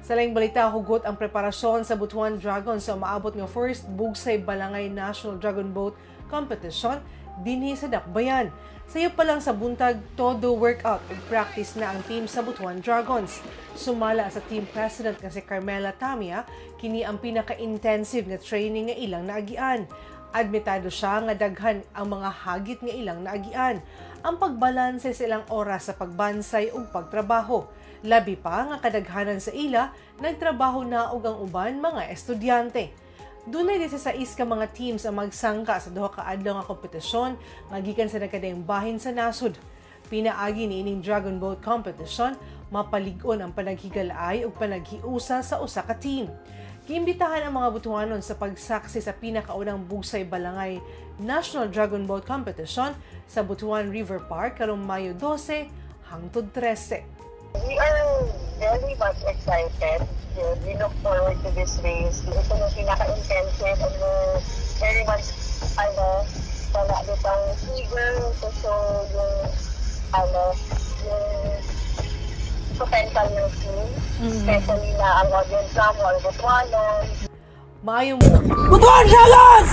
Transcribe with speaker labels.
Speaker 1: Sa laing balita, hugot ang preparasyon sa Butuan Dragons sa umaabot ng first Bugsay Balangay National Dragon Boat Competition dinhi sa Dakbayan. Sayo pa lang sa buntag, todo workout ug practice na ang team sa Butuan Dragons. Sumala sa team president nga si Carmela Tamia, kini ang pinaka-intensive nga training nga ilang naagian. Admitado siya nga daghan ang mga hagit nga ilang naagian. Ang pagbalanse sa ilang oras sa pagbansay ug pagtrabaho. Labi pa nga kadaghanan sa ila, nagtrabaho na og ang uban mga estudyante. Dunay 16 ka mga teams ang magsangka sa duha ka adlaw nga kompetisyon nga gikan sa nagkadayong bahin sa nasod. Pinaagi ni ining Dragon Boat Competition, mapalig-on ang panaghigalay ug panaghiusa sa usa ka team. Giimbitahan ang mga Butuanon sa pagsaksi sa pinakaunang Bugsay Balangay National Dragon Boat Competition sa Butuan River Park karong Mayo 12 hangtod 13.
Speaker 2: We are very much excited. We look forward to this race. Ito yung pinaka-intensive and we're very much, wala ditang eager to show yung potential ng team. Especially na ang audience namin, Butuanon.
Speaker 1: Maayong
Speaker 3: Butuan Dragons!